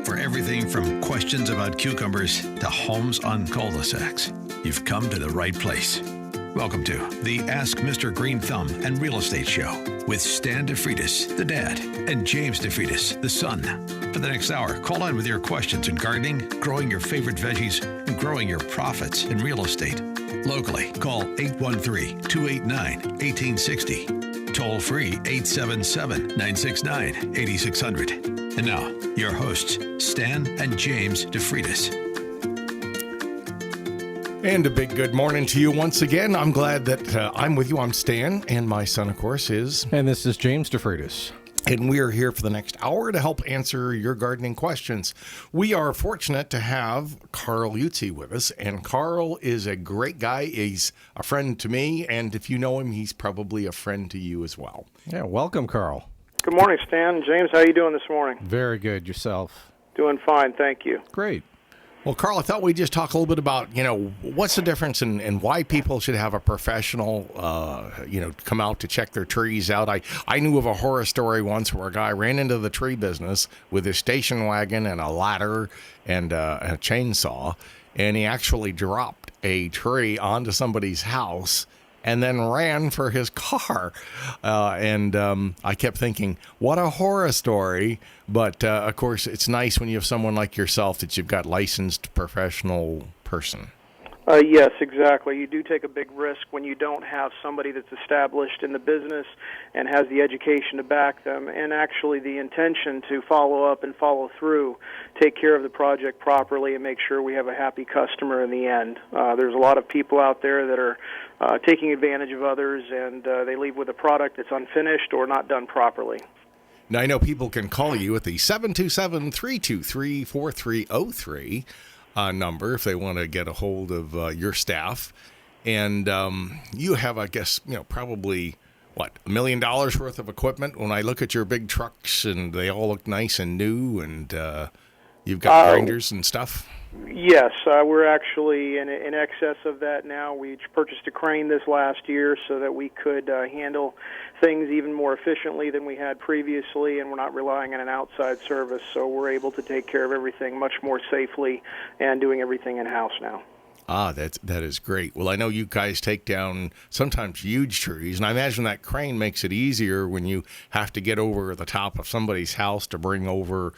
For everything from questions about cucumbers to homes on cul-de-sacs, you've come to the right place. Welcome to the Ask Mr. Greenthumb and Real Estate Show with Stan DeFreitas, the dad, and James DeFreitas, the son. For the next hour, call in with your questions in gardening, growing your favorite veggies, and growing your profits in real estate. Locally, call 813-289-1860. Toll free 877-969-8600. And now, your hosts, Stan and James DeFreitas. And a big good morning to you once again. I'm glad that I'm with you. I'm Stan, and my son, of course, is... And this is James DeFreitas. And we are here for the next hour to help answer your gardening questions. We are fortunate to have Karl Yutzy with us, and Karl is a great guy. He's a friend to me, and if you know him, he's probably a friend to you as well. Yeah, welcome, Karl. Good morning, Stan. James, how are you doing this morning? Very good. Yourself? Doing fine, thank you. Great. Well, Karl, I thought we'd just talk a little bit about, what's the difference in why people should have a professional, come out to check their trees out. I knew of a horror story once where a guy ran into the tree business with his station wagon and a ladder and a chainsaw, and he actually dropped a tree onto somebody's house and then ran for his car. I kept thinking, what a horror story. But, of course, it's nice when you have someone like yourself that you've got licensed professional person. Yes, exactly. You do take a big risk when you don't have somebody that's established in the business and has the education to back them and actually the intention to follow up and follow through, take care of the project properly and make sure we have a happy customer in the end. There's a lot of people out there that are taking advantage of others, and they leave with a product that's unfinished or not done properly. Now, I know people can call you at the 727-323-4303 number if they want to get a hold of your staff. And you have, I guess, probably, $1 million worth of equipment. When I look at your big trucks and they all look nice and new, and you've got grinders and stuff. Yes, we're actually in excess of that now. We purchased a crane this last year so that we could handle things even more efficiently than we had previously, and we're not relying on an outside service, so we're able to take care of everything much more safely and doing everything in-house now. That is great. Well, I know you guys take down sometimes huge trees, and I imagine that crane makes it easier when you have to get over the top of somebody's house to bring over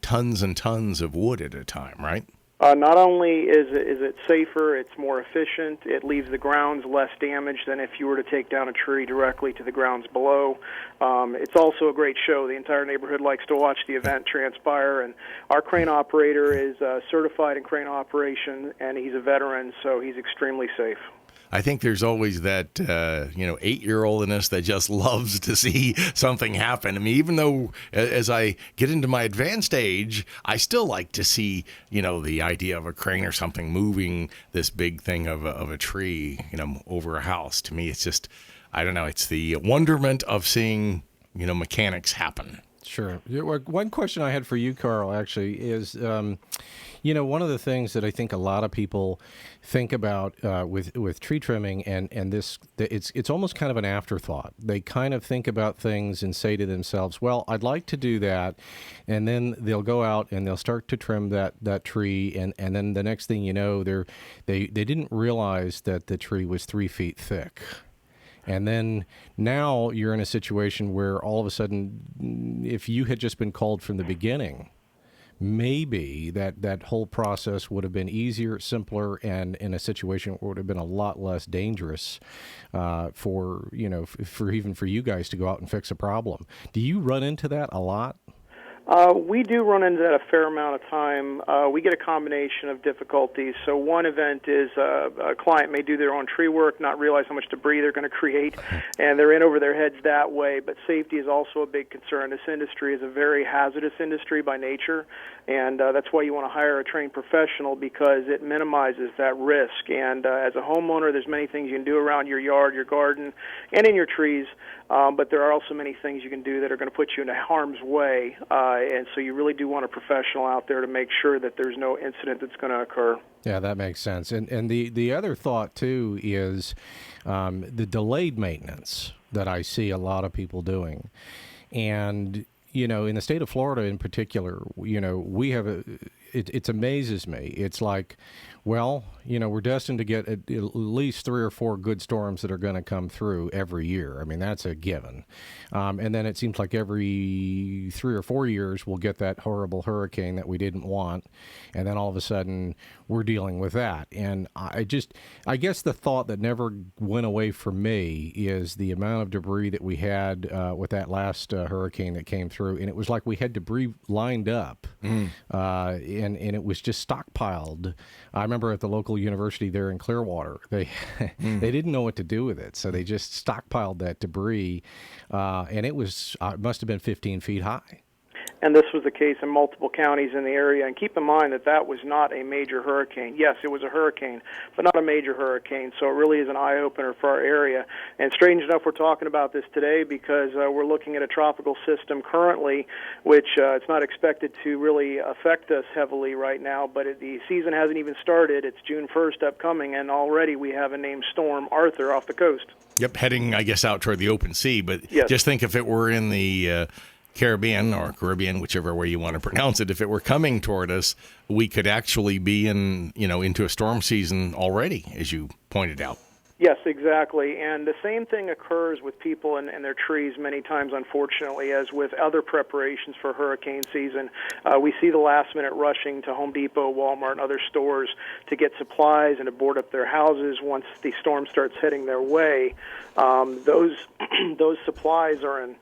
tons and tons of wood at a time, right? Not only is it safer, it's more efficient, it leaves the grounds less damaged than if you were to take down a tree directly to the grounds below. It's also a great show. The entire neighborhood likes to watch the event transpire, and our crane operator is certified in crane operation, and he's a veteran, so he's extremely safe. I think there's always that, 8-year-old in us that just loves to see something happen. I mean, even though as I get into my advanced age, I still like to see, the idea of a crane or something moving this big thing of a tree, over a house. To me, it's just, I don't know, it's the wonderment of seeing, mechanics happen. Sure. One question I had for you, Karl, actually, is, one of the things that I think a lot of people think about with tree trimming and this, it's almost kind of an afterthought. They kind of think about things and say to themselves, well, I'd like to do that, and then they'll go out and they'll start to trim that tree, and then the next thing you know, they didn't realize that the tree was 3 feet thick. And then now you're in a situation where all of a sudden, if you had just been called from the beginning, maybe that whole process would have been easier, simpler, and in a situation where it would have been a lot less dangerous for even for you guys to go out and fix a problem. Do you run into that a lot? We do run into that a fair amount of time. We get a combination of difficulties. So one event is a client may do their own tree work, not realize how much debris they're going to create, and they're in over their heads that way. But safety is also a big concern. This industry is a very hazardous industry by nature, and that's why you want to hire a trained professional, because it minimizes that risk. And as a homeowner, there's many things you can do around your yard, your garden, and in your trees, but there are also many things you can do that are going to put you into harm's way. And so you really do want a professional out there to make sure that there's no incident that's going to occur. Yeah, that makes sense. And the other thought, too, is the delayed maintenance that I see a lot of people doing. And in the state of Florida in particular, we have it amazes me. It's like, well, we're destined to get at least 3 or 4 good storms that are going to come through every year. I mean, that's a given. And then it seems like every 3 or 4 years we'll get that horrible hurricane that we didn't want. And then all of a sudden we're dealing with that. And I guess the thought that never went away from me is the amount of debris that we had with that last hurricane that came through. And it was like we had debris lined up. And it was just stockpiled. I remember at the local university there in Clearwater, they didn't know what to do with it, so they just stockpiled that debris, and it must have been 15 feet high. And this was the case in multiple counties in the area. And keep in mind that was not a major hurricane. Yes, it was a hurricane, but not a major hurricane. So it really is an eye-opener for our area. And strange enough, we're talking about this today because we're looking at a tropical system currently, which it's not expected to really affect us heavily right now. But the season hasn't even started. It's June 1st upcoming, and already we have a named storm, Arthur, off the coast. Yep, heading, I guess, out toward the open sea. But yes. Just think if it were in the Caribbean, whichever way you want to pronounce it, if it were coming toward us, we could actually be into a storm season already, as you pointed out. Yes, exactly. And the same thing occurs with people and their trees many times, unfortunately, as with other preparations for hurricane season. We see the last-minute rushing to Home Depot, Walmart, and other stores to get supplies and to board up their houses once the storm starts heading their way. Those supplies are in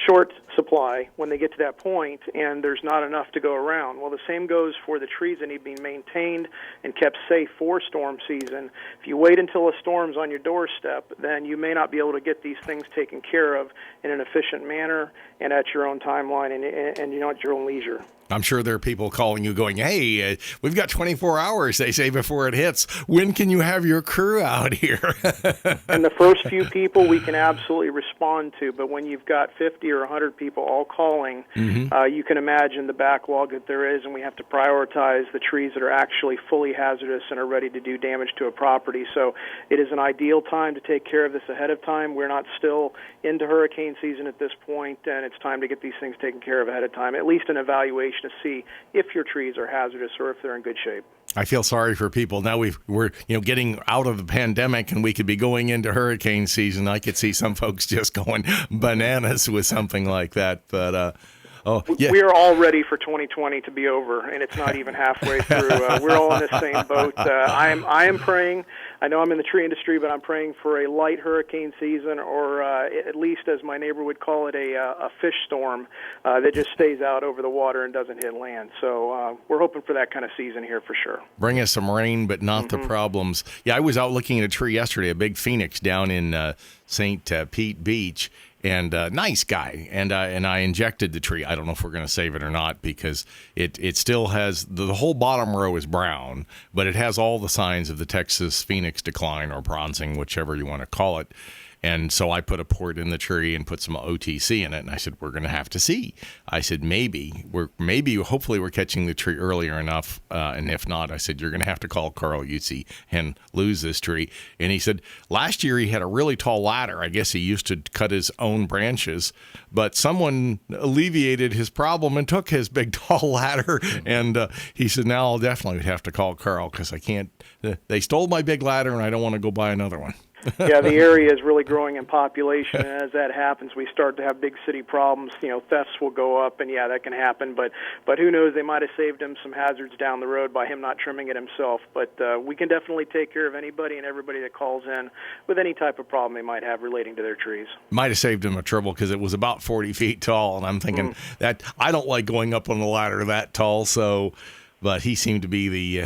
short supply when they get to that point, and there's not enough to go around. Well, the same goes for the trees that need to be maintained and kept safe for storm season. If you wait until a storm's on your doorstep, then you may not be able to get these things taken care of in an efficient manner and at your own timeline and at your own leisure. I'm sure there are people calling you going, hey, we've got 24 hours, they say, before it hits. When can you have your crew out here? And the first few people we can absolutely respond to, but when you've got 50 or 100 people all calling, you can imagine the backlog that there is, and we have to prioritize the trees that are actually fully hazardous and are ready to do damage to a property. So it is an ideal time to take care of this ahead of time. We're not still into hurricane season at this point, and it's time to get these things taken care of ahead of time, at least an evaluation to see if your trees are hazardous or if they're in good shape. I feel sorry for people. Now we're getting out of the pandemic and we could be going into hurricane season. I could see some folks just going bananas with something like that. But we are all ready for 2020 to be over, and it's not even halfway through. We're all in the same boat. I am praying. I know I'm in the tree industry, but I'm praying for a light hurricane season, or at least, as my neighbor would call it, a fish storm that just stays out over the water and doesn't hit land. So we're hoping for that kind of season here for sure. Bring us some rain, but not the problems. Yeah, I was out looking at a tree yesterday, a big phoenix down in St. Pete Beach. And nice guy, and I injected the tree. I don't know if we're going to save it or not because it still has the whole bottom row is brown, but it has all the signs of the Texas phoenix decline or bronzing, whichever you want to call it. And so I put a port in the tree and put some OTC in it, and I said, we're going to have to see. I said, hopefully we're catching the tree earlier enough, and if not, I said, you're going to have to call Karl Yutzy and lose this tree. And he said, last year he had a really tall ladder. I guess he used to cut his own branches, but someone alleviated his problem and took his big tall ladder, and he said, now I'll definitely have to call Karl because I can't, they stole my big ladder and I don't want to go buy another one. Yeah, the area is really growing in population, and as that happens, we start to have big city problems. Thefts will go up, and yeah, that can happen. But who knows? They might have saved him some hazards down the road by him not trimming it himself. But we can definitely take care of anybody and everybody that calls in with any type of problem they might have relating to their trees. Might have saved him a trouble because it was about 40 feet tall, and I'm thinking that I don't like going up on the ladder that tall. But he seemed to be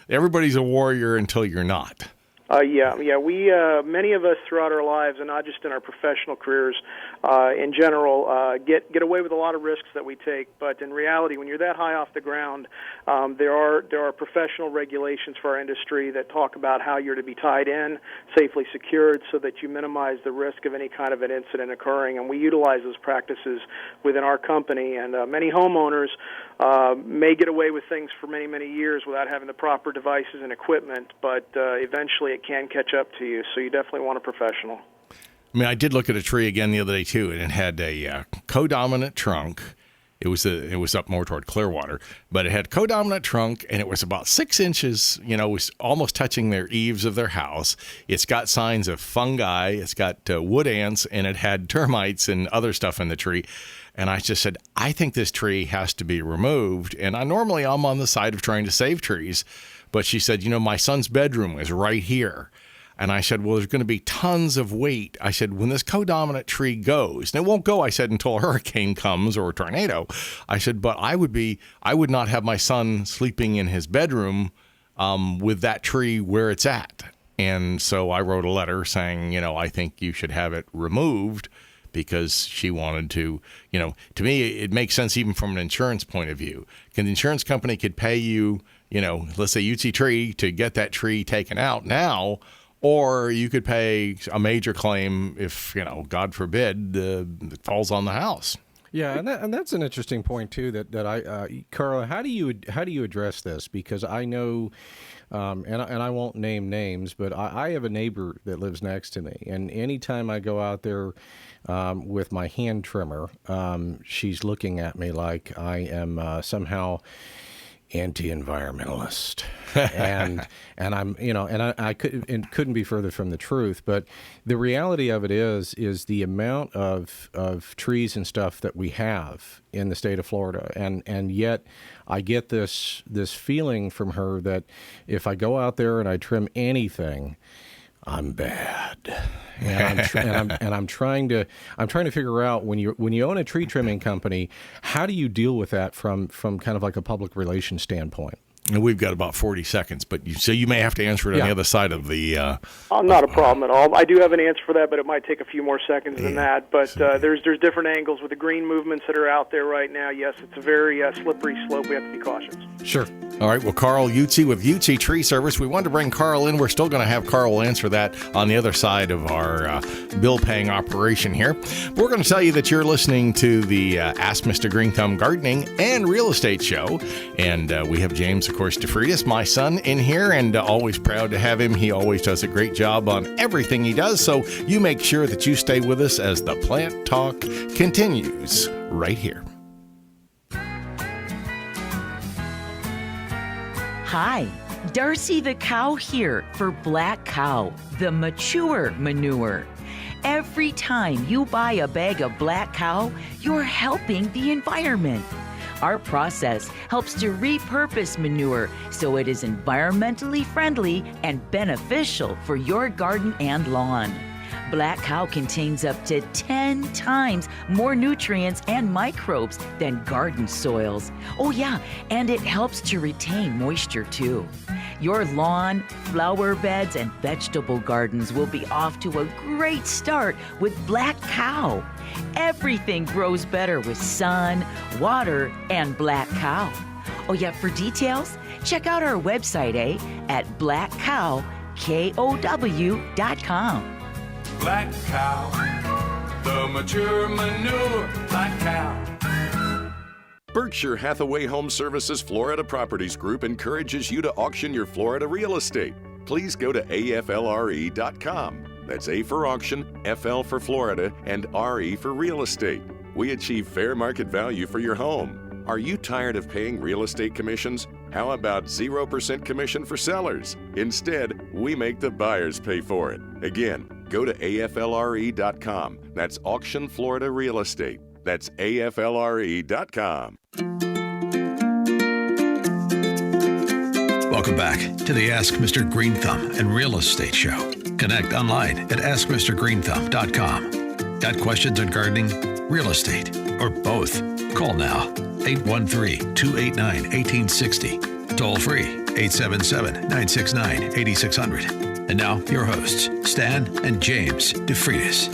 everybody's a warrior until you're not. We many of us throughout our lives, and not just in our professional careers, in general, get away with a lot of risks that we take. But in reality, when you're that high off the ground, there are professional regulations for our industry that talk about how you're to be tied in, safely secured, so that you minimize the risk of any kind of an incident occurring. And we utilize those practices within our company. And many homeowners may get away with things for many, many years without having the proper devices and equipment, but eventually it can catch up to you, so you definitely want a professional. I mean, I did look at a tree again the other day too, and it had a codominant trunk. It was up more toward Clearwater, but it had codominant trunk, and it was about 6 inches, it was almost touching their eaves of their house. It's got signs of fungi, it's got wood ants, and it had termites and other stuff in the tree. And I just said, I think this tree has to be removed. And I'm on the side of trying to save trees, but she said, my son's bedroom is right here. And I said, well, there's going to be tons of weight. I said, when this codominant tree goes, and it won't go, I said, until a hurricane comes or a tornado. I said, but I would not have my son sleeping in his bedroom with that tree where it's at. And so I wrote a letter saying, I think you should have it removed, because she wanted to, to me, it makes sense even from an insurance point of view. The insurance company could pay you, let's say Yutzy Tree, to get that tree taken out now. Or you could pay a major claim if, God forbid, it falls on the house. Yeah, and that's an interesting point too. That I, Karl, how do you address this? Because I know, and I won't name names, but I have a neighbor that lives next to me, and anytime I go out there with my hand trimmer, she's looking at me like I am somehow anti-environmentalist, and I'm, and I couldn't be further from the truth. But the reality of it is the amount of trees and stuff that we have in the state of Florida, and yet I get this feeling from her that if I go out there and I trim anything, I'm bad, and I'm trying to figure out, when you own a tree trimming company, how do you deal with that from kind of like a public relations standpoint? And we've got about 40 seconds, but you may have to answer it on the other side of the... not a problem at all. I do have an answer for that, but it might take a few more seconds than that. But there's different angles with the green movements that are out there right now. Yes, it's a very slippery slope. We have to be cautious. Sure. All right. Well, Karl Yutzy with Yutzy Tree Service. We wanted to bring Karl in. We're still going to have Karl answer that on the other side of our bill-paying operation here. We're going to tell you that you're listening to the Ask Mr. Greenthumb Gardening and Real Estate Show. And we have James, of course, DeFreitas, my son, in here, and always proud to have him. He always does a great job on everything he does. So you make sure that you stay with us as the plant talk continues right here. Hi, Darcy the cow here for Black Cow, the mature manure. Every time you buy a bag of Black Cow, you're helping the environment. Our process helps to repurpose manure so it is environmentally friendly and beneficial for your garden and lawn. Black Cow contains up to 10 times more nutrients and microbes than garden soils. Oh yeah, and it helps to retain moisture too. Your lawn, flower beds, and vegetable gardens will be off to a great start with Black Cow. Everything grows better with sun, water, and Black Cow. Oh yeah, for details, check out our website, at blackcow.com. Black Cow, the mature manure, Black Cow. Berkshire Hathaway Home Services Florida Properties Group encourages you to auction your Florida real estate. Please go to aflre.com. That's A for auction, FL for Florida, and RE for real estate. We achieve fair market value for your home. Are you tired of paying real estate commissions? How about 0% commission for sellers? Instead, we make the buyers pay for it. Again, go to aflre.com. That's Auction Florida Real Estate. That's aflre.com. Welcome back to the Ask Mr. Greenthumb and Real Estate Show. Connect online at askmrgreenthumb.com. Got questions on gardening, real estate, or both? Call now, 813-289-1860. Toll free, 877-969-8600. And now, your hosts, Stan and James DeFreitas.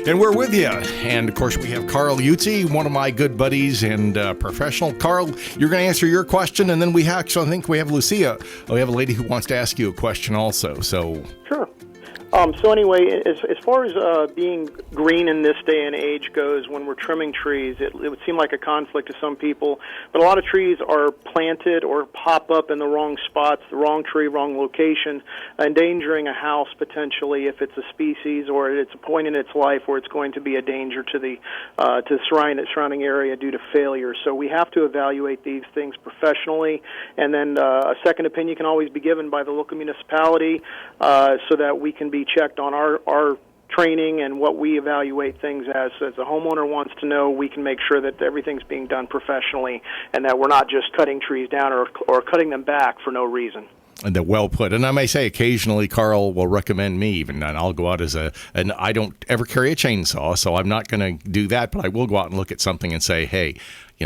And we're with you. And, of course, we have Karl Yutzy, one of my good buddies and professional. Karl, you're going to answer your question, and then we actually, I think we have Lucia. We have a lady who wants to ask you a question also. So Sure. So anyway, as far as being green in this day and age goes, when we're trimming trees, it would seem like a conflict to some people, but a lot of trees are planted or pop up in the wrong spots, the wrong tree, wrong location, endangering a house potentially if it's a species or it's a point in its life where it's going to be a danger to the surrounding area due to failure. So we have to evaluate these things professionally, and then a second opinion can always be given by the local municipality so that we can be checked on our training and what we evaluate things as. So as a homeowner wants to know, we can make sure that everything's being done professionally and that we're not just cutting trees down or cutting them back for no reason. And well put. And I may say occasionally Karl will recommend me even, and I'll go out and I don't ever carry a chainsaw, so I'm not going to do that, but I will go out and look at something and say, hey,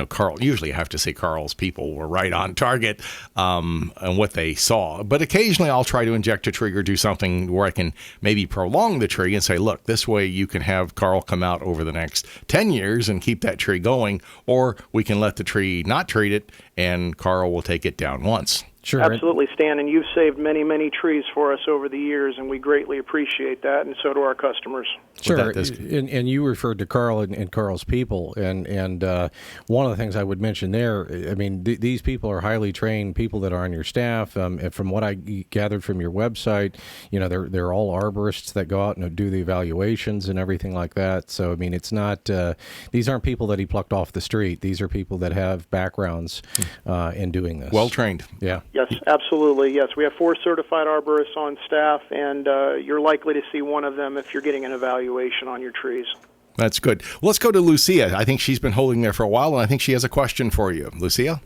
Karl, usually I have to say Karl's people were right on target and what they saw. But occasionally I'll try to inject a tree or do something where I can maybe prolong the tree and say, look, this way you can have Karl come out over the next 10 years and keep that tree going, or we can let the tree not treat it and Karl will take it down once. Sure. Absolutely, Stan, and you've saved many, many trees for us over the years, and we greatly appreciate that, and so do our customers. Sure, and you referred to Karl and Karl's people, and one of the things I would mention there, I mean, these people are highly trained people that are on your staff. And from what I gathered from your website, they're all arborists that go out and do the evaluations and everything like that. So, I mean, it's not, these aren't people that he plucked off the street. These are people that have backgrounds in doing this. Well trained. Yeah. Yes, absolutely. Yes, we have 4 certified arborists on staff, and you're likely to see one of them if you're getting an evaluation on your trees. That's good. Well, let's go to Lucia. I think she's been holding there for a while, and I think she has a question for you. Lucia?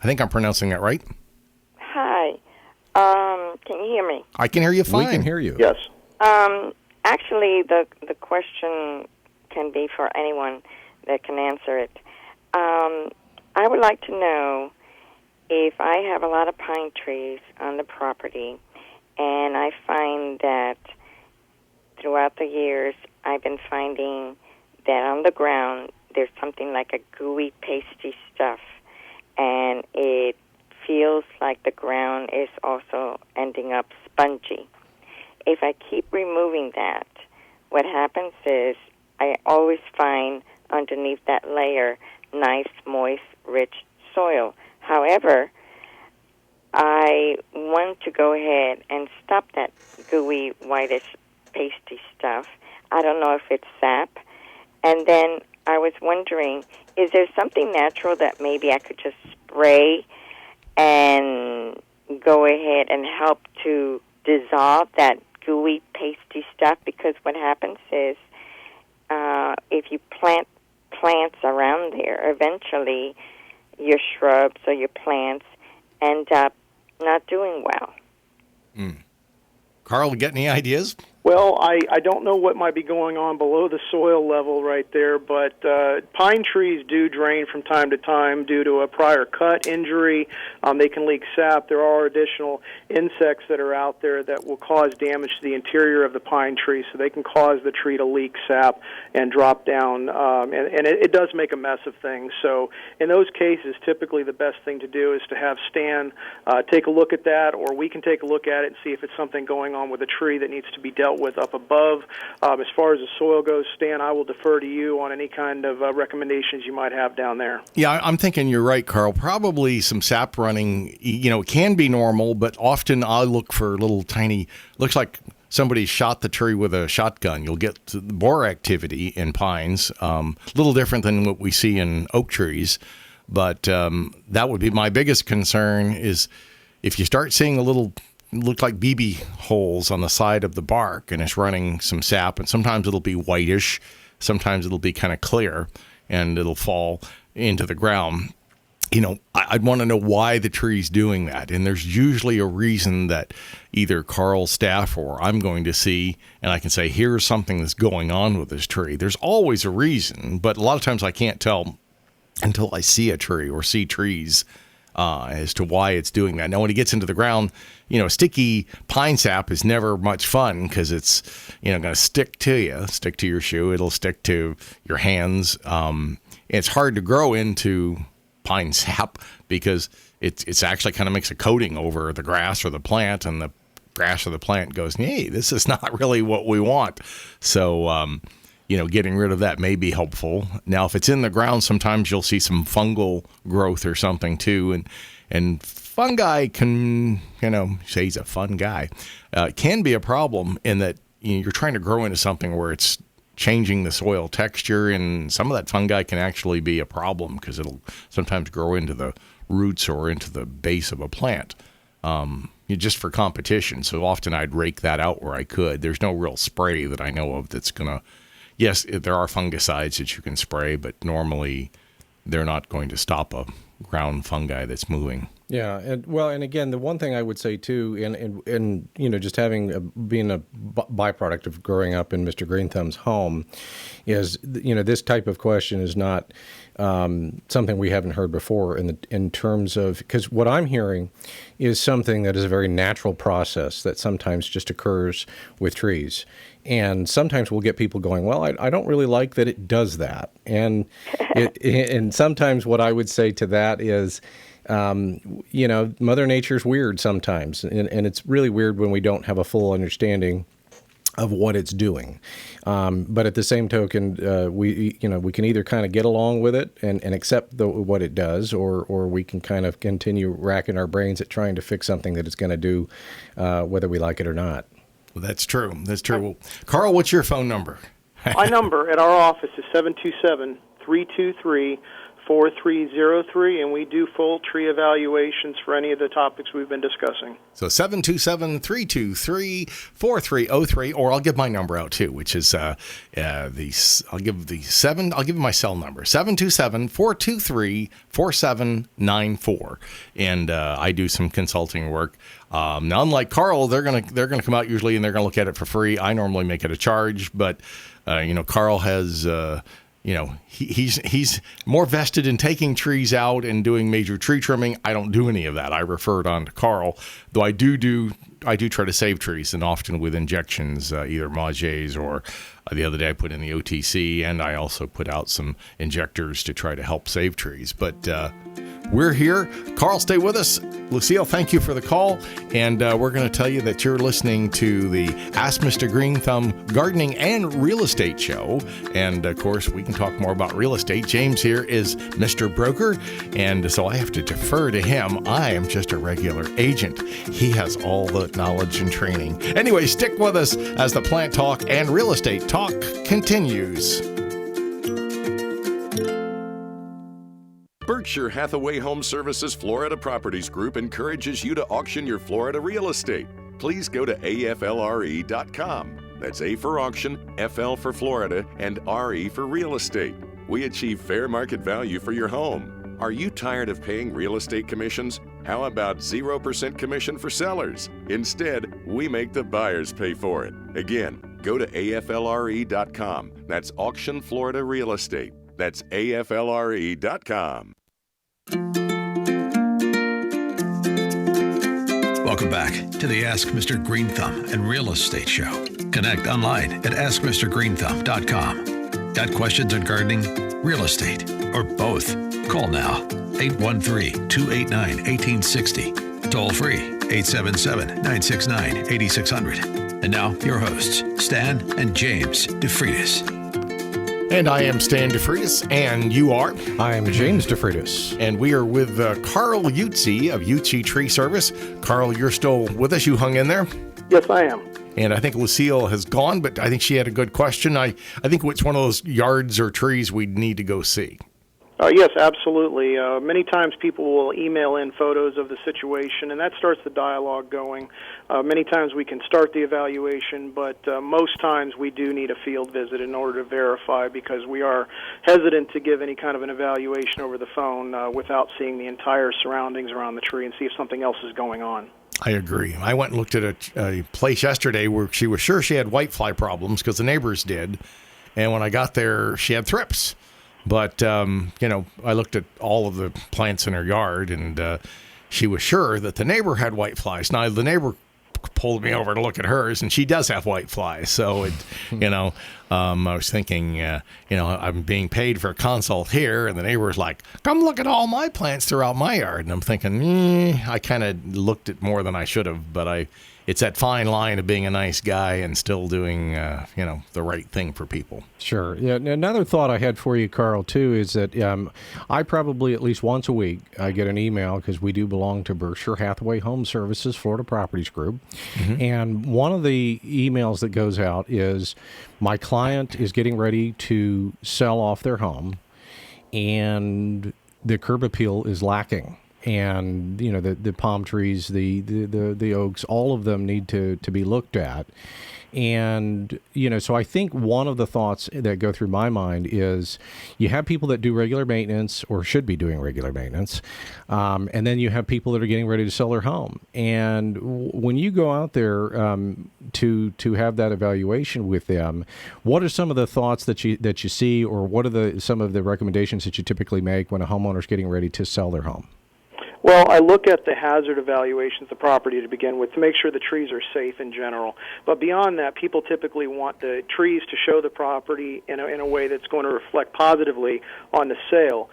I think I'm pronouncing that right. Hi. Can you hear me? I can hear you fine. We can hear you. Yes. Actually, the question can be for anyone that can answer it. I would like to know if I have a lot of pine trees on the property, and I find that throughout the years I've been finding that on the ground there's something like a gooey, pasty stuff, and it feels like the ground is also ending up spongy. If I keep removing that, what happens is I always find underneath that layer nice, moist, rich soil. However, I want to go ahead and stop that gooey, whitish, pasty stuff. I don't know if it's sap. And then I was wondering, is there something natural that maybe I could just spray and go ahead and help to dissolve that gooey, pasty stuff? Because what happens is if you plant plants around there, eventually your shrubs or your plants end up not doing well. Karl, get any ideas? Well, I don't know what might be going on below the soil level right there, but pine trees do drain from time to time due to a prior cut injury. They can leak sap. There are additional insects that are out there that will cause damage to the interior of the pine tree, so they can cause the tree to leak sap and drop down, and it does make a mess of things. So in those cases, typically the best thing to do is to have Stan take a look at that, or we can take a look at it and see if it's something going on with a tree that needs to be dealt with up above. As far as the soil goes, Stan, I will defer to you on any kind of recommendations you might have down there. Yeah, I'm thinking you're right, Karl. Probably some sap running, it can be normal, but often I look for little tiny, looks like somebody shot the tree with a shotgun. You'll get borer activity in pines, a little different than what we see in oak trees. But that would be my biggest concern is if you start seeing a little look like BB holes on the side of the bark and it's running some sap, and sometimes it'll be whitish, sometimes it'll be kind of clear, and it'll fall into the ground. I'd want to know why the tree's doing that. And there's usually a reason that either Karl's staff or I'm going to see, and I can say, here's something that's going on with this tree. There's always a reason, but a lot of times I can't tell until I see a tree or see trees as to why it's doing that. Now, when it gets into the ground, sticky pine sap is never much fun because it's, going to stick to your shoe. It'll stick to your hands. It's hard to grow into pine sap because it's actually kind of makes a coating over the grass or the plant, and the grass or the plant goes, hey, this is not really what we want. So, getting rid of that may be helpful. Now, if it's in the ground, sometimes you'll see some fungal growth or something too. And fungi can, say he's a fun guy, can be a problem in that you're trying to grow into something where it's changing the soil texture, and some of that fungi can actually be a problem because it'll sometimes grow into the roots or into the base of a plant, just for competition. So often I'd rake that out where I could. There's no real spray that I know of that's going to, yes, there are fungicides that you can spray, but normally they're not going to stop a ground fungi that's moving. Yeah, and again, the one thing I would say too, and just being a byproduct of growing up in Mr. Greenthumb's home, is this type of question is not something we haven't heard before in terms of, because what I'm hearing is something that is a very natural process that sometimes just occurs with trees. And sometimes we'll get people going, well, I don't really like that it does that. And and sometimes what I would say to that is, Mother Nature's weird sometimes. And it's really weird when we don't have a full understanding of what it's doing. But at the same token, we can either kind of get along with it and accept what it does, or we can kind of continue racking our brains at trying to fix something that it's going to do, whether we like it or not. Well, that's true. That's true. Well, Karl, what's your phone number? My number at our office is 727-323-4303, and we do full tree evaluations for any of the topics we've been discussing. So 727-323-4303, or I'll give my number out too, which is I'll give my cell number, 727-423-4794, and I do some consulting work. Now, unlike Karl, they're gonna come out usually and they're gonna look at it for free. I normally make it a charge, but Karl has. He's more vested in taking trees out and doing major tree trimming. I don't do any of that. I refer it on to Karl, though I do try to save trees, and often with injections, either Mages or the other day I put in the OTC, and I also put out some injectors to try to help save trees. But we're here. Karl, stay with us. Lucille, thank you for the call. And we're going to tell you that you're listening to the Ask Mr. Greenthumb Gardening and Real Estate Show. And, of course, we can talk more about real estate. James here is Mr. Broker, and so I have to defer to him. I am just a regular agent. He has all the knowledge and training. Anyway, stick with us as the plant talk and real estate talk continues. Berkshire Hathaway Home Services Florida Properties Group encourages you to auction your Florida real estate. Please go to aflre.com. That's A for auction, FL for Florida, and RE for real estate. We achieve fair market value for your home. Are you tired of paying real estate commissions? How about 0% commission for sellers? Instead, we make the buyers pay for it. Again, go to aflre.com. That's Auction Florida Real Estate. That's aflre.com. Welcome back to the Ask Mr. Greenthumb and Real Estate Show. Connect online at askmrgreenthumb.com. Got questions on gardening, real estate, or both? Call now, 813-289-1860. Toll free, 877-969-8600. And now, your hosts, Stan and James DeFreitas. And I am Stan DeFreitas, and you are? I am James DeFreitas. And we are with Karl Yutzy of Yutzy Tree Service. Karl, you're still with us. You hung in there? Yes, I am. And I think Lucille has gone, but I think she had a good question. I think it's one of those yards or trees we need to go see. Yes, absolutely. Many times people will email in photos of the situation, and that starts the dialogue going. Many times we can start the evaluation, but most times we do need a field visit in order to verify, because we are hesitant to give any kind of an evaluation over the phone without seeing the entire surroundings around the tree and see if something else is going on. I agree. I went and looked at a place yesterday where she was sure she had whitefly problems because the neighbors did, and when I got there, she had thrips. But, I looked at all of the plants in her yard, and she was sure that the neighbor had whiteflies. Now, the neighbor pulled me over to look at hers, and she does have white flies. So, I was thinking, I'm being paid for a consult here, and the neighbor's like, come look at all my plants throughout my yard. And I'm thinking, I kind of looked at more than I should have, but it's that fine line of being a nice guy and still doing, the right thing for people. Sure. Yeah. Another thought I had for you, Karl, too, is that I probably at least once a week I get an email, because we do belong to Berkshire Hathaway Home Services Florida Properties Group. Mm-hmm. And one of the emails that goes out is, my client is getting ready to sell off their home, and the curb appeal is lacking. And, the palm trees, the oaks, all of them need to be looked at. And, so I think one of the thoughts that go through my mind is, you have people that do regular maintenance or should be doing regular maintenance. And then you have people that are getting ready to sell their home. And when you go out there to have that evaluation with them, what are some of the thoughts that you see, or what are some of the recommendations that you typically make when a homeowner is getting ready to sell their home? Well, I look at the hazard evaluations of the property to begin with to make sure the trees are safe in general. But beyond that, people typically want the trees to show the property in a way that's going to reflect positively on the sale.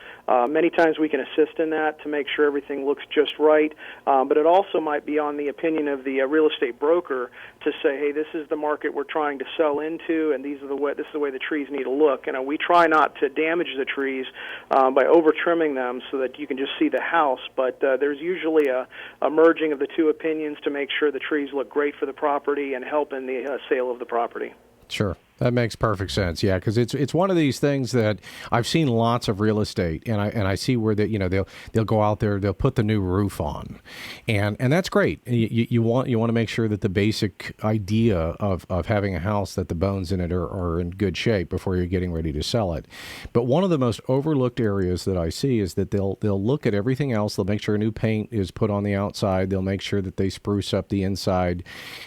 Many times we can assist in that to make sure everything looks just right, but it also might be on the opinion of the real estate broker to say, hey, this is the market we're trying to sell into, and this is the way the trees need to look. We try not to damage the trees by over-trimming them so that you can just see the house, but there's usually a merging of the two opinions to make sure the trees look great for the property and help in the sale of the property. Sure. That makes perfect sense. Yeah, because it's one of these things that I've seen lots of real estate, and I see where they'll go out there, they'll put the new roof on, and that's great. You want to make sure that the basic idea of having a house, that the bones in it are in good shape before you're getting ready to sell it. But one of the most overlooked areas that I see is that they'll look at everything else. They'll make sure new paint is put on the outside. They'll make sure that they spruce up the inside,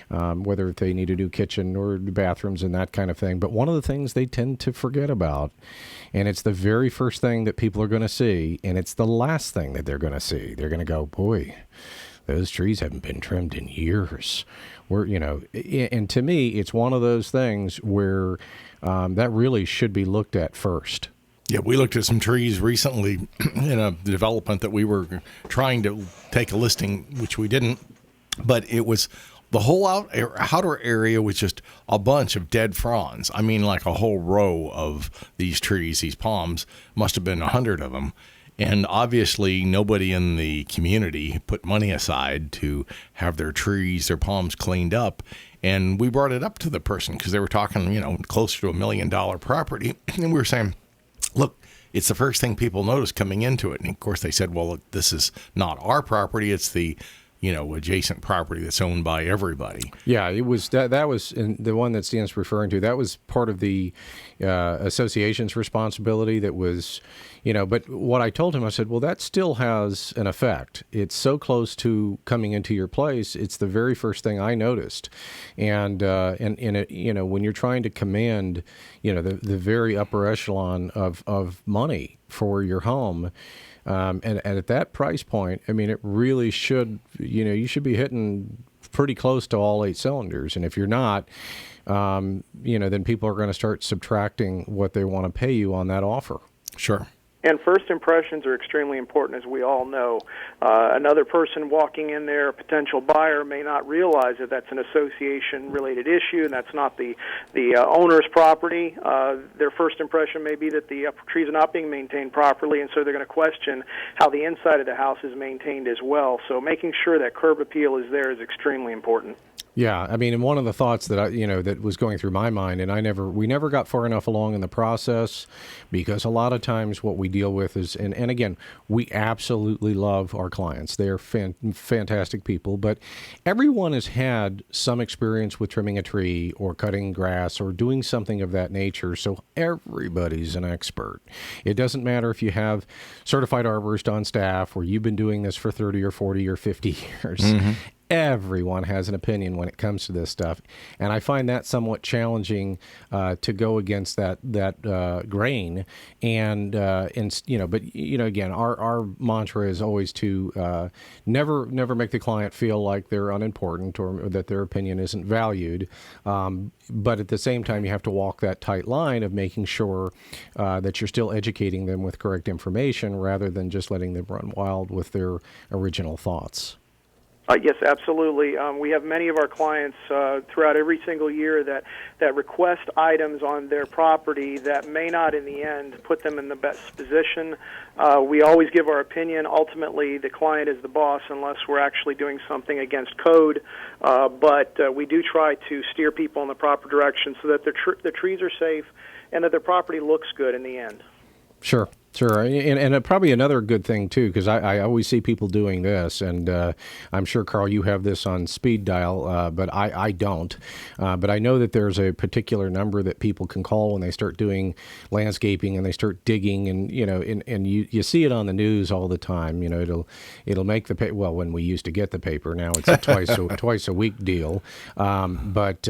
whether they need a new kitchen or bathrooms and that kind of thing. But one of the things they tend to forget about, and it's the very first thing that people are going to see, and it's the last thing that they're going to see. They're going to go, boy, those trees haven't been trimmed in years. And to me, it's one of those things where that really should be looked at first. Yeah, we looked at some trees recently in a development that we were trying to take a listing, which we didn't, but it was the whole outer area was just a bunch of dead fronds. I mean, like a whole row of these trees, these palms, must have been 100 of them. And obviously nobody in the community put money aside to have their trees, their palms cleaned up. And we brought it up to the person because they were talking, closer to $1 million property. And we were saying, look, it's the first thing people notice coming into it. And of course they said, well, look, this is not our property. It's the adjacent property that's owned by everybody. Yeah, it was that was the one that Stan's referring to. That was part of the association's responsibility. That was, but what I told him, I said, well, that still has an effect. It's so close to coming into your place. It's the very first thing I noticed, and when you're trying to command, the very upper echelon of money for your home. And at that price point, I mean, it really should, you should be hitting pretty close to all 8 cylinders. And if you're not, then people are going to start subtracting what they want to pay you on that offer. Sure. And first impressions are extremely important, as we all know. Another person walking in there, a potential buyer, may not realize that that's an association-related issue, and that's not the owner's property. Their first impression may be that the trees are not being maintained properly, and so they're going to question how the inside of the house is maintained as well. So making sure that curb appeal is there is extremely important. Yeah, I mean, and one of the thoughts that that was going through my mind, and we never got far enough along in the process, because a lot of times what we deal with is, and again, we absolutely love our clients. They are fantastic people, but everyone has had some experience with trimming a tree or cutting grass or doing something of that nature, so everybody's an expert. It doesn't matter if you have certified arborist on staff or you've been doing this for 30 or 40 or 50 years. Mm-hmm. everyone has an opinion when it comes to this stuff, and I find that somewhat challenging to go against that grain. And but again, our mantra is always to never make the client feel like they're unimportant or that their opinion isn't valued. But at the same time, you have to walk that tight line of making sure that you're still educating them with correct information rather than just letting them run wild with their original thoughts. Yes, absolutely. We have many of our clients throughout every single year that request items on their property that may not, in the end, put them in the best position. We always give our opinion. Ultimately, the client is the boss unless we're actually doing something against code. But we do try to steer people in the proper direction so that the trees are safe and that their property looks good in the end. Sure. And probably another good thing, too, because I always see people doing this, and I'm sure, Karl, you have this on speed dial, but I don't. But I know that there's a particular number that people can call when they start doing landscaping and they start digging, and you see it on the news all the time. It'll make the paper. Well, when we used to get the paper, now it's a twice a week deal. But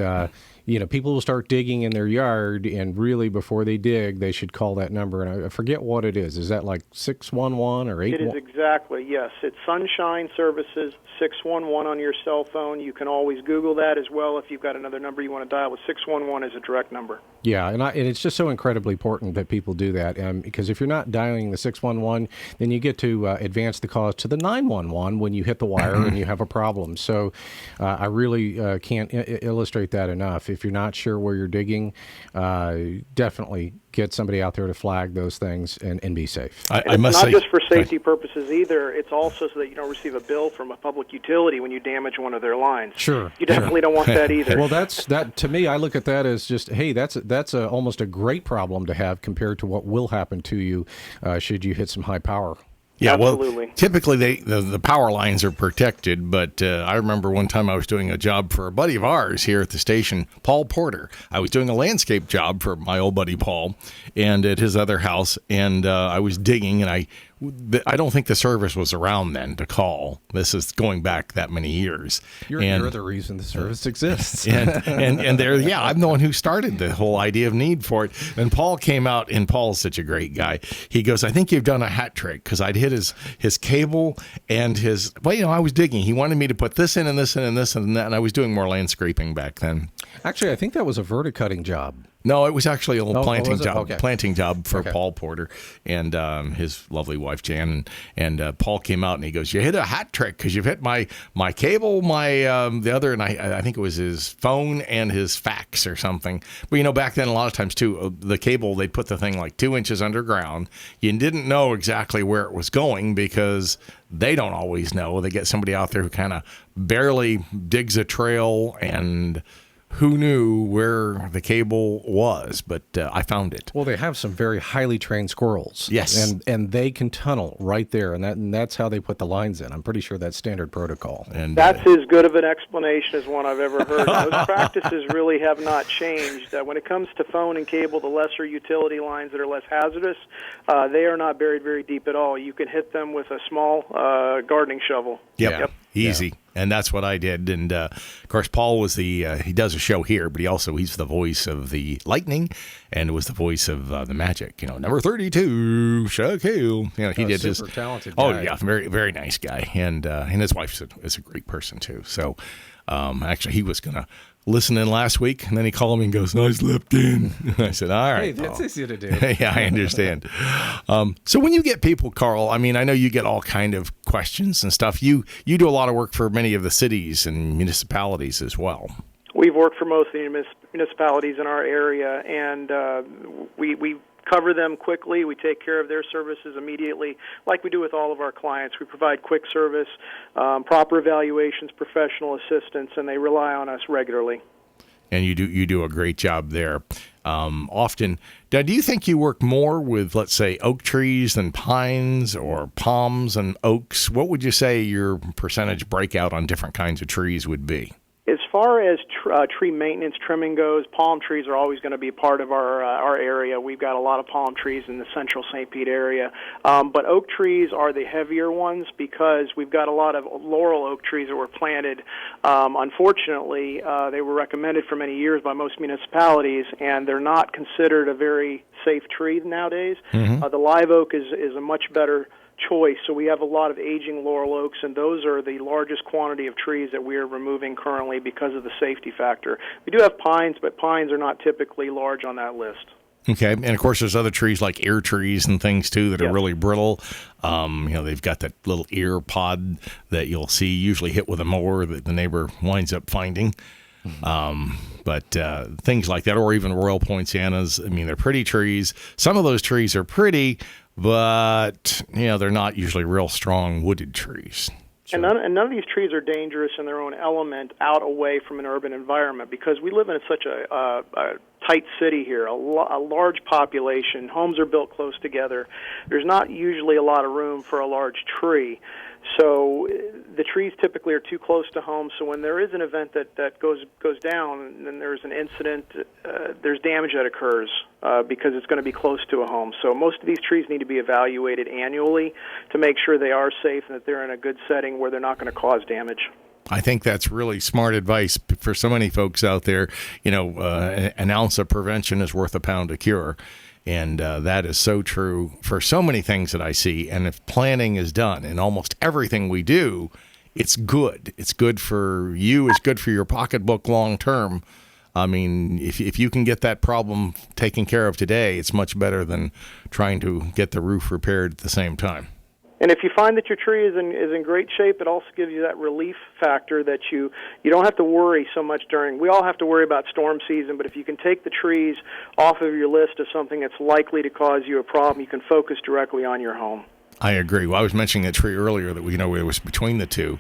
people will start digging in their yard, and really before they dig, they should call that number. And I forget what it is. Is that like 611 or 8? It is exactly, yes. It's Sunshine Services 611 on your cell phone. You can always Google that as well if you've got another number you want to dial. With 611 is a direct number. Yeah, and it's just so incredibly important that people do that, because if you're not dialing the 611, then you get to advance the cause to the 911 when you hit the wire and you have a problem. So I really can't illustrate that enough. If you're not sure where you're digging, definitely get somebody out there to flag those things and be safe. I must say, not just for safety purposes either. It's also so that you don't receive a bill from a public utility when you damage one of their lines. Sure. You definitely don't want that either. Well, that to me, I look at that as just, hey, that's almost a great problem to have compared to what will happen to you should you hit some high power. Yeah, absolutely. Well, typically the power lines are protected, but I remember one time I was doing a job for a buddy of ours here at the station, Paul Porter. I was doing a landscape job for my old buddy Paul and at his other house, and I was digging, and I don't think the service was around then to call. This is going back that many years. You're the reason the service exists. and there, yeah, I'm the one who started the whole idea of need for it. And Paul came out, and Paul's such a great guy. He goes, I think you've done a hat trick, because I'd hit his cable and I was digging. He wanted me to put this in and this in and this and that, and I was doing more landscaping back then. Actually, I think that was a verticutting job. No, it was actually a little planting job. Okay. Planting job for Paul Porter and his lovely wife Jan. And Paul came out and he goes, "You hit a hat trick because you've hit my cable, the other, and I think it was his phone and his fax or something." But back then a lot of times too, the cable, they put the thing like 2 inches underground. You didn't know exactly where it was going because they don't always know. They get somebody out there who kind of barely digs a trail, and who knew where the cable was, but I found it. Well, they have some very highly trained squirrels. Yes. And they can tunnel right there, and that's how they put the lines in. I'm pretty sure that's standard protocol. And that's as good of an explanation as one I've ever heard. Those practices really have not changed. When it comes to phone and cable, the lesser utility lines that are less hazardous, they are not buried very deep at all. You can hit them with a small gardening shovel. Yep. Easy. Yeah. And that's what I did. And, of course, Paul was he does a show here, but he's the voice of the lightning and was the voice of the magic. Number 32, Shaquille. He did his super talented guy. Oh, yeah, very, very nice guy. And his wife is a great person, too. So, actually, he was going to listen in last week, and then he called me and goes, "I slept in." I said, "All right." Hey, that's easy to do. Yeah, I understand. So when you get people, Karl, I know you get all kind of questions and stuff. You do a lot of work for many of the cities and municipalities as well. We've worked for most of the municipalities in our area, and we cover them quickly. We take care of their services immediately, like we do with all of our clients. We provide quick service, proper evaluations, professional assistance, and they rely on us regularly. And you do a great job there. Often, now, do you think you work more with, let's say, oak trees than pines, or palms and oaks? What would you say your percentage breakout on different kinds of trees would be? As far as tree maintenance, trimming goes, palm trees are always going to be part of our area. We've got a lot of palm trees in the central St. Pete area. But oak trees are the heavier ones because we've got a lot of laurel oak trees that were planted. Unfortunately, they were recommended for many years by most municipalities, and they're not considered a very safe tree nowadays. The live oak is a much better choice. So we have a lot of aging laurel oaks, and those are the largest quantity of trees that we are removing currently because of the safety factor. We do have pines, but pines are not typically large on that list. Okay, and of course there's other trees like ear trees and things too that are really brittle. They've got that little ear pod that you'll see usually hit with a mower that the neighbor winds up finding. But things like that, or even royal poincianas, I mean, they're pretty trees. Some of those trees are pretty, but they're not usually real strong wooded trees. Sure. And none of these trees are dangerous in their own element out away from an urban environment because we live in such a tight city here, a large population. Homes are built close together. There's not usually a lot of room for a large tree. So the trees typically are too close to home. So when there is an event that goes down and then there's an incident, there's damage that occurs because it's going to be close to a home. So most of these trees need to be evaluated annually to make sure they are safe and that they're in a good setting where they're not going to cause damage. I think that's really smart advice for so many folks out there. An ounce of prevention is worth a pound of cure. And that is so true for so many things that I see. And if planning is done in almost everything we do, it's good. It's good for you. It's good for your pocketbook long term. I mean, if you can get that problem taken care of today, it's much better than trying to get the roof repaired at the same time. And if you find that your tree is in great shape, it also gives you that relief factor that you don't have to worry so much during. We all have to worry about storm season, but if you can take the trees off of your list of something that's likely to cause you a problem, you can focus directly on your home. I agree. Well, I was mentioning that tree earlier that it was between the two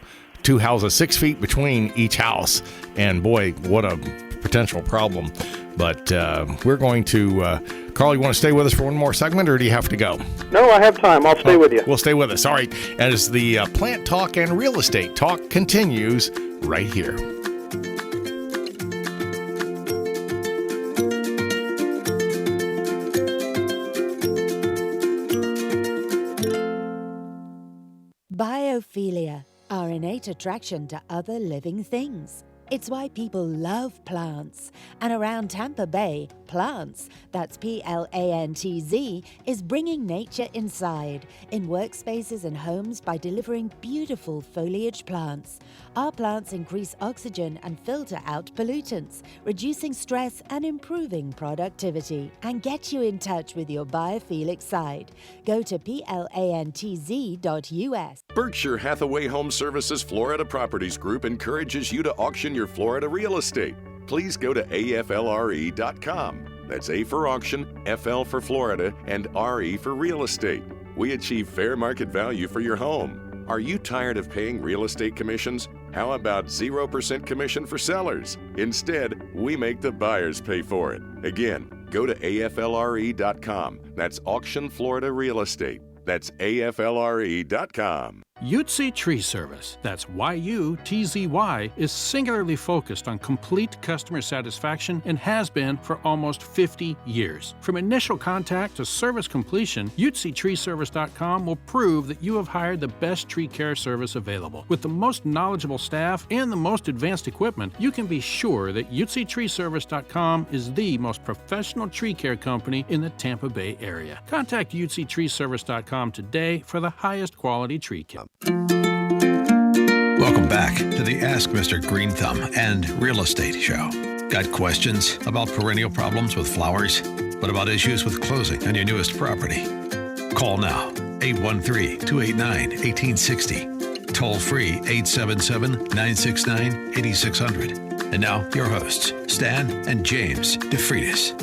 houses, 6 feet between each house, and boy, what a potential problem. But we're going to, Karl, you want to stay with us for one more segment, or do you have to go? No, I have time. I'll stay with you. We'll stay with us. All right. As the plant talk and real estate talk continues right here. Biophilia, our innate attraction to other living things. It's why people love plants. And around Tampa Bay, Plants, that's Plantz, is bringing nature inside, in workspaces and homes by delivering beautiful foliage plants. Our plants increase oxygen and filter out pollutants, reducing stress and improving productivity, and get you in touch with your biophilic side. Go to plantz.us. Berkshire Hathaway Home Services Florida Properties Group encourages you to auction your Florida real estate. Please go to aflre.com. That's A for auction, FL for Florida, and RE for real estate. We achieve fair market value for your home. Are you tired of paying real estate commissions? How about 0% commission for sellers? Instead, we make the buyers pay for it. Again, go to aflre.com. That's Auction Florida Real Estate. That's aflre.com. Yutzy Tree Service, that's YUTZY, is singularly focused on complete customer satisfaction and has been for almost 50 years. From initial contact to service completion, YutzyTreeService.com will prove that you have hired the best tree care service available. With the most knowledgeable staff and the most advanced equipment, you can be sure that YutzyTreeService.com is the most professional tree care company in the Tampa Bay area. Contact YutzyTreeService.com today for the highest quality tree care. Welcome back to the Ask Mr. Greenthumb and Real Estate Show. Got questions about perennial problems with flowers? What about issues with closing on your newest property? Call now, 813-289-1860. Toll free, 877-969-8600. And now, your hosts, Stan and James DeFreitas.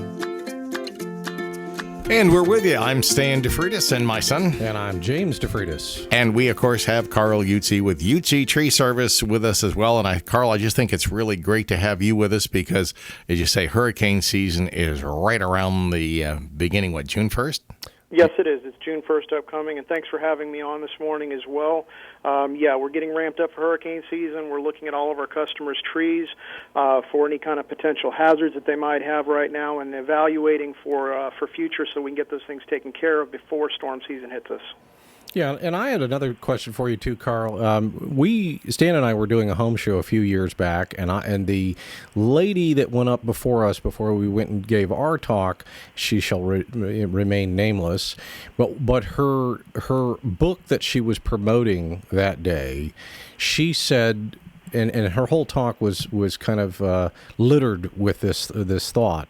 And we're with you. I'm Stan DeFreitas and my son. And I'm James DeFreitas. And we, of course, have Karl Yutzy with Yutzy Tree Service with us as well. And Karl, I just think it's really great to have you with us because, as you say, hurricane season is right around the beginning, June 1st? Yes, it is. It's June 1st upcoming, and thanks for having me on this morning as well. We're getting ramped up for hurricane season. We're looking at all of our customers' trees for any kind of potential hazards that they might have right now, and evaluating for future so we can get those things taken care of before storm season hits us. Yeah, and I had another question for you too, Karl. Stan and I were doing a home show a few years back, and the lady that went up before us, before we went and gave our talk, she shall remain nameless, but her book that she was promoting that day, she said, and her whole talk was kind of littered with this thought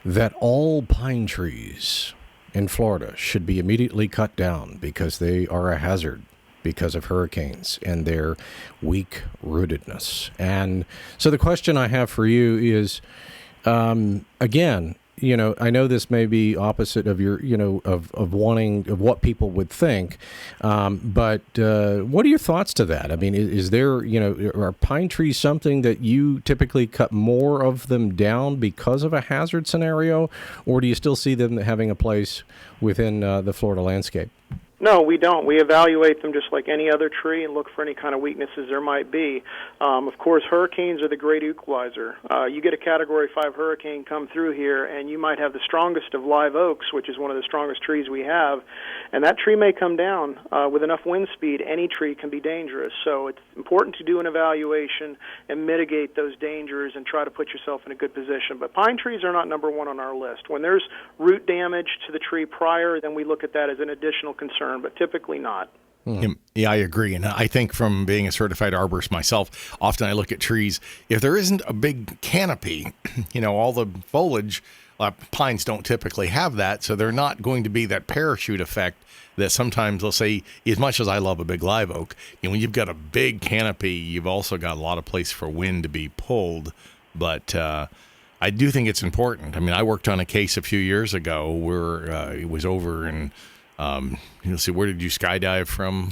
that all pine trees in Florida should be immediately cut down because they are a hazard because of hurricanes and their weak rootedness. And so the question I have for you is, again, I know this may be opposite of your, of what people would think, but what are your thoughts to that? I mean, is there, are pine trees something that you typically cut more of them down because of a hazard scenario, or do you still see them having a place within the Florida landscape? No, we don't. We evaluate them just like any other tree and look for any kind of weaknesses there might be. Of course, hurricanes are the great equalizer. You get a Category 5 hurricane come through here, and you might have the strongest of live oaks, which is one of the strongest trees we have, and that tree may come down. With enough wind speed, any tree can be dangerous. So it's important to do an evaluation and mitigate those dangers and try to put yourself in a good position. But pine trees are not number one on our list. When there's root damage to the tree prior, then we look at that as an additional concern, but typically not. Yeah, I agree. And I think from being a certified arborist myself, often I look at trees, if there isn't a big canopy, all the foliage, pines don't typically have that, so they're not going to be that parachute effect that sometimes, let's say, as much as I love a big live oak, when you've got a big canopy, you've also got a lot of place for wind to be pulled. But I do think it's important. I mean, I worked on a case a few years ago where it was over in where did you skydive from?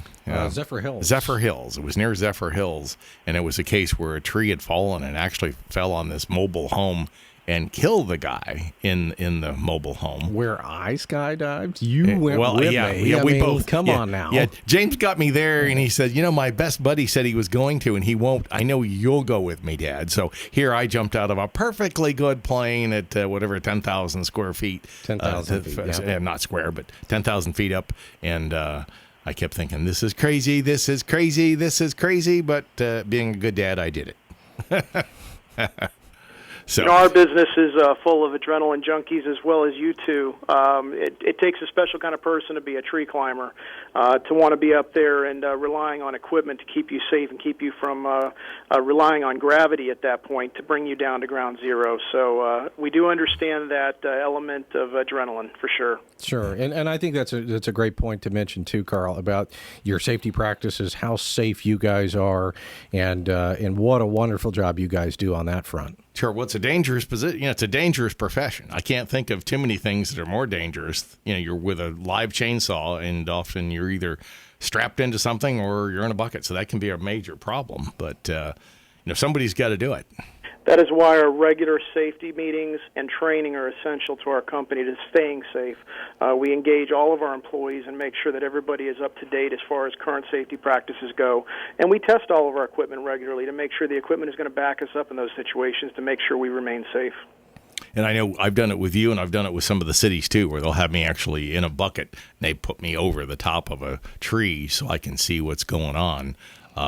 Zephyr Hills. Zephyr Hills. It was near Zephyr Hills, and it was a case where a tree had fallen and actually fell on this mobile home and killed the guy in the mobile home. Where I skydived? You went with me. Yeah, we both. Come on now. Yeah, James got me there, and he said, my best buddy said he was going to, and he won't. I know you'll go with me, Dad. So here I jumped out of a perfectly good plane at 10,000 square feet. 10,000 feet, yeah. Not square, but 10,000 feet up, and I kept thinking, this is crazy, this is crazy, this is crazy, but being a good dad, I did it. So our business is full of adrenaline junkies as well as you two. It takes a special kind of person to be a tree climber, to want to be up there and relying on equipment to keep you safe and keep you from relying on gravity at that point to bring you down to ground zero. So we do understand that element of adrenaline for sure. Sure, and I think that's a great point to mention too, Karl, about your safety practices, how safe you guys are, and what a wonderful job you guys do on that front. Sure. Well, it's a dangerous position. It's a dangerous profession. I can't think of too many things that are more dangerous. You're with a live chainsaw, and often you're either strapped into something or you're in a bucket. So that can be a major problem. But somebody's got to do it. That is why our regular safety meetings and training are essential to our company to staying safe. We engage all of our employees and make sure that everybody is up to date as far as current safety practices go. And we test all of our equipment regularly to make sure the equipment is going to back us up in those situations to make sure we remain safe. And I know I've done it with you, and I've done it with some of the cities too, where they'll have me actually in a bucket, and they put me over the top of a tree so I can see what's going on.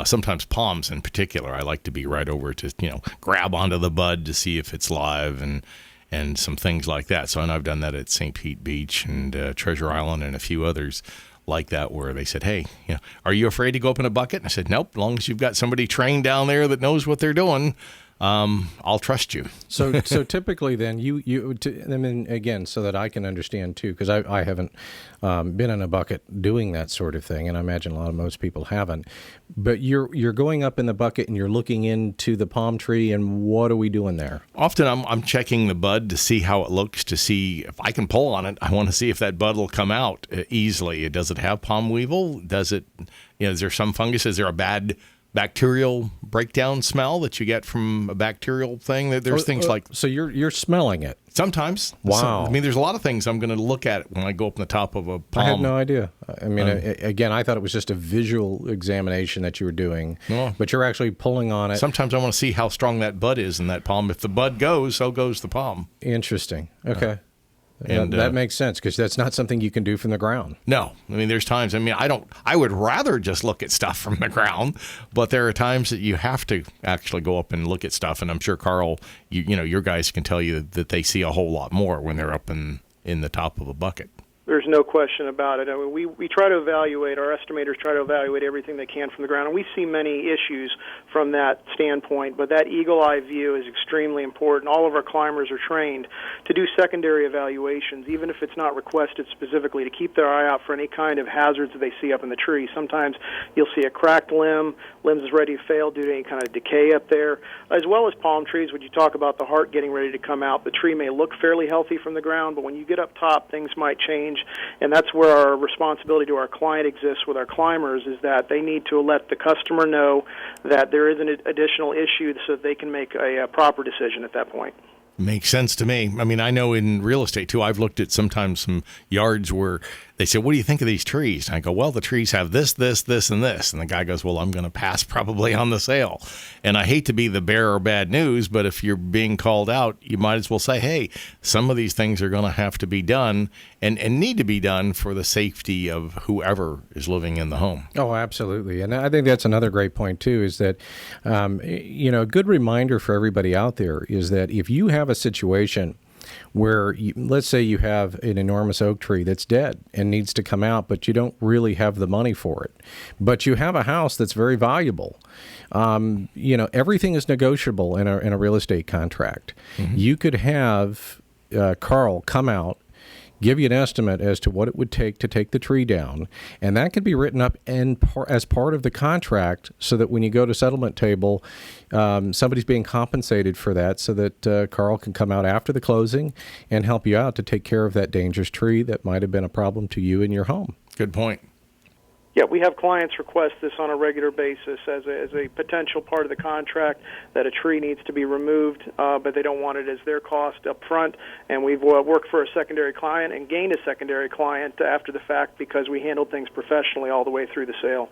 Sometimes palms in particular, I like to be right over to, grab onto the bud to see if it's live and some things like that. So I know I've done that at St. Pete Beach and Treasure Island and a few others like that where they said, hey, are you afraid to go up in a bucket? And I said, nope, as long as you've got somebody trained down there that knows what they're doing, I'll trust you. So typically then again, so that I can understand too, because I haven't been in a bucket doing that sort of thing, and I imagine most people haven't. But you're going up in the bucket and you're looking into the palm tree, and what are we doing there? Often I'm checking the bud to see how it looks, to see if I can pull on it. I want to see if that bud will come out easily. Does it have palm weevil? Does it? Is there some fungus? Is there a bad bacterial breakdown smell that you get from a bacterial thing. There's things like... So you're smelling it? Sometimes. Wow. I mean, there's a lot of things I'm going to look at when I go up on the top of a palm. I had no idea. I mean, again, I thought it was just a visual examination that you were doing, but you're actually pulling on it. Sometimes I want to see how strong that bud is in that palm. If the bud goes, so goes the palm. Interesting. Okay. And that makes sense, because that's not something you can do from the ground. No. I mean, there's times, I would rather just look at stuff from the ground, but there are times that you have to actually go up and look at stuff. And I'm sure, Karl, your guys can tell you that they see a whole lot more when they're up in the top of a bucket. There's no question about it. I mean, we try to evaluate, our estimators try to evaluate everything they can from the ground, and we see many issues from that standpoint, but that eagle-eye view is extremely important. All of our climbers are trained to do secondary evaluations, even if it's not requested specifically, to keep their eye out for any kind of hazards that they see up in the tree. Sometimes you'll see a cracked limb, limbs is ready to fail due to any kind of decay up there, as well as palm trees. When you talk about the heart getting ready to come out, the tree may look fairly healthy from the ground, but when you get up top, things might change. And that's where our responsibility to our client exists with our climbers, is that they need to let the customer know that there is an additional issue so that they can make a proper decision at that point. Makes sense to me. I mean, I know in real estate, too, I've looked at sometimes some yards where they say, what do you think of these trees? And I go, well, the trees have this, this, this, and this. And the guy goes, well, I'm going to pass probably on the sale. And I hate to be the bearer of bad news, but if you're being called out, you might as well say, hey, some of these things are going to have to be done and need to be done for the safety of whoever is living in the home. Oh, absolutely. And I think that's another great point, too, is that, a good reminder for everybody out there is that if you have a situation where, let's say you have an enormous oak tree that's dead and needs to come out, but you don't really have the money for it, but you have a house that's very valuable. Everything is negotiable in a real estate contract. Mm-hmm. You could have Karl come out, give you an estimate as to what it would take to take the tree down, and that could be written up as part of the contract, so that when you go to settlement table, somebody's being compensated for that, so that Karl can come out after the closing and help you out to take care of that dangerous tree that might have been a problem to you in your home. Good point. Yeah, we have clients request this on a regular basis as a potential part of the contract, that a tree needs to be removed, but they don't want it as their cost up front. And we've worked for a secondary client and gained a secondary client after the fact, because we handled things professionally all the way through the sale.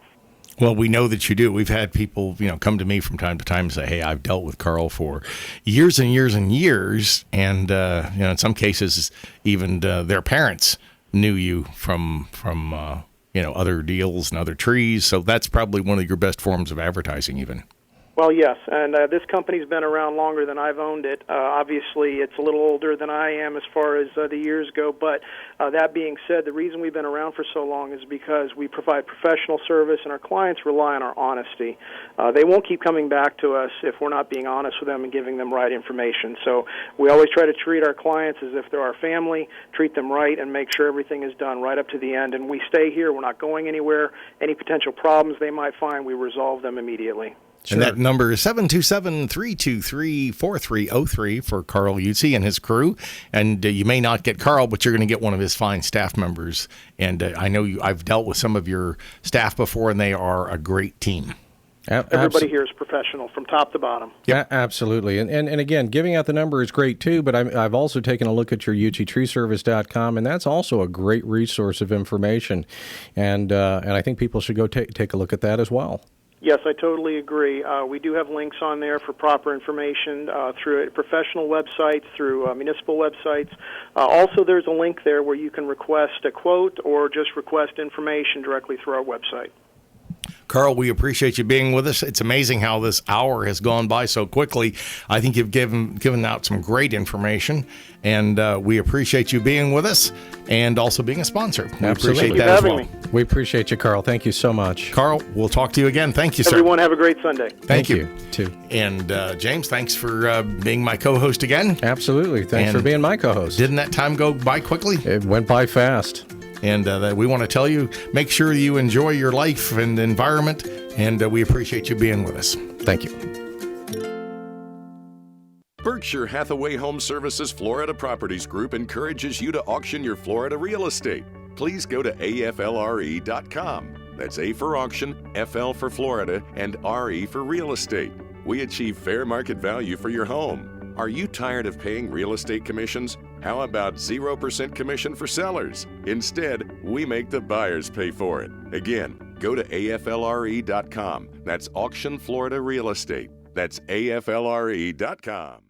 Well, we know that you do. We've had people, come to me from time to time and say, hey, I've dealt with Karl for years and years and years. And, in some cases, even their parents knew you from other deals and other trees. So that's probably one of your best forms of advertising even. Well, yes, and this company's been around longer than I've owned it. Obviously, it's a little older than I am as far as the years go, but that being said, the reason we've been around for so long is because we provide professional service, and our clients rely on our honesty. They won't keep coming back to us if we're not being honest with them and giving them right information. So we always try to treat our clients as if they're our family, treat them right, and make sure everything is done right up to the end. And we stay here. We're not going anywhere. Any potential problems they might find, we resolve them immediately. Sure. And that number is 727-323-4303 for Karl Yutzy and his crew. And you may not get Karl, but you're going to get one of his fine staff members. And I know I've dealt with some of your staff before, and they are a great team. Everybody here is professional from top to bottom. Yeah, absolutely. And again, giving out the number is great too, but I've also taken a look at your YutzyTreeService.com, and that's also a great resource of information. And I think people should go take a look at that as well. Yes, I totally agree. We do have links on there for proper information through professional websites, through municipal websites. Also, there's a link there where you can request a quote or just request information directly through our website. Karl, we appreciate you being with us. It's amazing how this hour has gone by so quickly. I think you've given out some great information, and we appreciate you being with us and also being a sponsor. We appreciate that as well. We appreciate you, Karl. Thank you so much. Karl, we'll talk to you again. Thank you, sir. Everyone have a great Sunday. Thank you. Too. And James, thanks for being my co-host again. Absolutely. Thanks for being my co-host. Didn't that time go by quickly? It went by fast. And we want to tell you, make sure you enjoy your life and environment, and we appreciate you being with us. Thank you. Berkshire Hathaway Home Services Florida Properties Group encourages you to auction your Florida real estate. Please go to AFLRE.com. That's A for auction, FL for Florida, and RE for real estate. We achieve fair market value for your home. Are you tired of paying real estate commissions? How about 0% commission for sellers? Instead, we make the buyers pay for it. Again, go to AFLRE.com. That's Auction Florida Real Estate. That's AFLRE.com.